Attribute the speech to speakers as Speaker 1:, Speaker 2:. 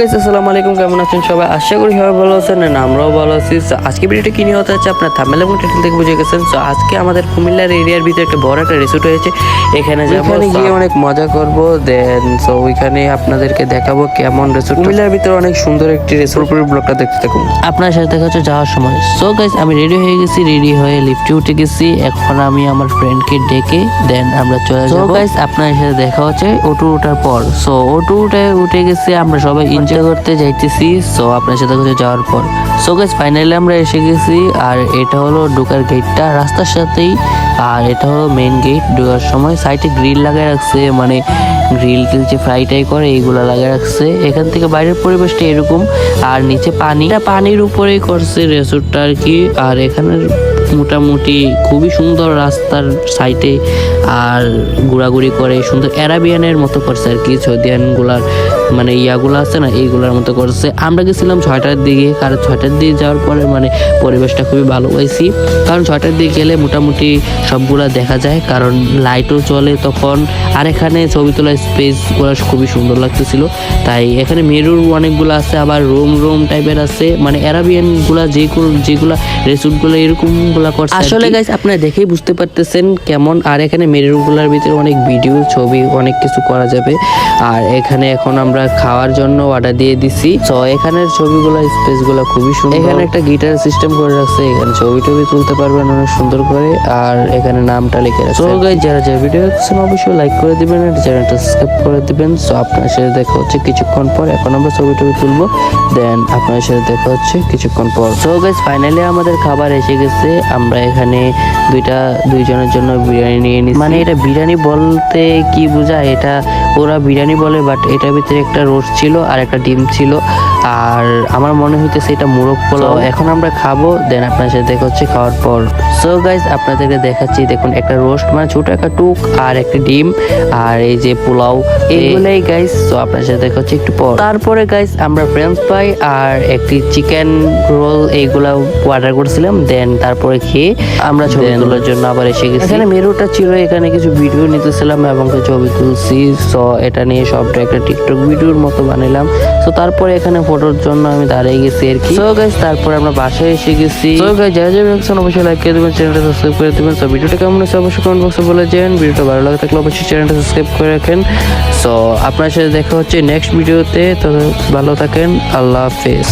Speaker 1: Guys আসসালামু আলাইকুম, কেমন আছেন সবাই? আশা করি সবাই ভালো আছেন, না আমরাও ভালো আছি। তো আজকে ভিডিওটা কি নিয়ে হতে যাচ্ছে আপনার থাম্বনেল এবং টাইটেল থেকে বুঝে গেছেন। তো আজকে আমাদের কুমিল্লার এরিয়ার ভিতরে একটা বড় একটা রিসোর্ট হয়েছে, এখানে যাবো, গিয়ে অনেক মজা করব। দেন সো ওইখানে আপনাদেরকে দেখাবো কেমন রিসোর্ট। কুমিল্লার ভিতরে অনেক সুন্দর একটি রিসোর্ট, পুরো ব্লগটা দেখতে থাকুন। আপনার সাথে দেখা হচ্ছে যাওয়ার সময়। সো গাইস আমি রেডি হয়ে গেছি, রেডি হয়ে লিফটে উঠে গেছি। এখন আমি আমার ফ্রেন্ডকে ডেকে দেন আমরা চলে যাবো। সো গাইস আপনার সাথে দেখা হচ্ছে অটো ওঠার পর। সো অটো উঠে গেছি, আমরা সবাই এনজয় করতে যাইতেছি। সো আপনার সাথে কোথাও যাওয়ার পর সো গাইস ফাইনালি আমরা এসে গেছি। আর এটা হলো ঢোকার গেটটা রাস্তার সাথেই, আর এটা হলো মেইন গেট। ঢোকার সময় সাইডে গ্রিল লাগাই রাখছে, মানে গ্রিল টিল যে ফ্রাই টাই করে এইগুলা লাগাই রাখছে। এখান থেকে বাইরের পরিবেশটা এরকম, আর নিচে পানির উপরেই করছে রিসোর্টটা আর কি। আর এখানের মোটামুটি খুবই সুন্দর রাস্তার সাইডে, আর ঘোরাঘুরি করে সুন্দর অ্যারাবিয়ানের মতো করছে আর কি। সৌদিয়ান গুলার মানে ইয়াগুলো আছে না, এইগুলার মতো করছে। আমরা গেছিলাম 6টার দিকে, কারণ 6টার দিকে যাওয়ার পরে মানে পরিবেশটা খুবই ভালো পাইছি, কারণ 6টার দিকে গেলে মোটামুটি সবগুলা দেখা যায়, কারণ লাইটও চলে তখন। আর এখানে ছবি তোলার স্পেসগুলো খুবই সুন্দর লাগতেছিল। তাই এখানে মেরুর অনেকগুলো আছে, আবার রুম টাইপের আছে, মানে অ্যারাবিয়ান গুলা যেগুলা রিসোর্ট গুলো এরকম গুলা করছে আসলে গাইস আপনারা দেখেই বুঝতে পারতেছেন কেমন। আর এখানে মেরুর গুলার ভিতরে অনেক ভিডিও ছবি অনেক কিছু করা যাবে। আর এখানে এখন আমরা খাওয়ার জন্য অর্ডার দিয়ে দিছি। তো এখানের ছবিগুলো স্পেসগুলো খুবই সুন্দর। এখানে একটা গিটার সিস্টেম করে রাখছে, এখানে ছবি তুলতে পারবেন অনেক সুন্দর করে। আর এখানে নামটা লিখে রাখছে। তো গাইস যারা ভিডিও দেখছেন অবশ্যই লাইক করে দিবেন, আর চ্যানেলটা সাবস্ক্রাইব করে দিবেন। তো আপনার সাথে দেখা হচ্ছে কিছুক্ষণ পর। এখন আমরা ছবি তুলবো, দেন আপনার সাথে দেখা হচ্ছে কিছুক্ষণ পর। তো গাইস ফাইনালি আমাদের খাবার এসে গেছে। আমরা এখানে দুইজনের জন্য বিরিয়ানি নিয়ে নিছি। মানে এটা বিরিয়ানি বলতে কি বোঝায়, এটা ওরা বিরিয়ানি বলে, বাট এটার ভিতরে একটা রোস্ট ছিল আর একটা ডিম ছিল। আর আমার মনে হইতেছে এটা মোরগ পোলাও। এখন আমরা খাবো, দেন আপনার সাথে দেখা হচ্ছে খাওয়ার পর। সো গাইস আপনাদেরকে দেখাচ্ছি, দেখুন একটা রোস্ট মানে ছোট একটা টুক, আর একটা ডিম, আর এই যে পোলাও, এইগুলাই গাইস। তো আপনার সাথে দেখা হচ্ছে একটু পর। তারপরে গাইস আমরা ফ্রেঞ্চ ফ্রাই আর একটি চিকেন রোল এইগুলা অর্ডার করেছিলাম। দেন তারপরে খেয়ে আমরা ছবি তোলার জন্য আবার এসে গেছি। এখানে মেরুটা ছিল, এখানে কিছু ভিডিও নিতেছিলাম এবং ছবি তুলছি। সো এটা নিয়ে সবটা একটা টিকটক ভিডিওর মতো বানাইলাম। সো তারপরে এখানে ফটোর জন্য আমি দাঁড়িয়ে গেছি আর কি। সো গাইস তারপরে আমরা বাসায় এসে গেছি। সো গাইস যারা দেখছেন অবশ্যই লাইক করে দিবেন, চ্যানেলটা সাবস্ক্রাইব করে দিবেন। সো ভিডিওটা কেমন হয়েছে অবশ্যই কমেন্ট বক্সে বলে যান। ভিডিওটা ভালো লাগে থাকলে অবশ্যই চ্যানেলটা সাবস্ক্রাইব করে রাখেন। সো আপনার সাথে দেখা হচ্ছে নেক্সট ভিডিওতে। তো ভালো থাকেন, আল্লাহ হাফেজ।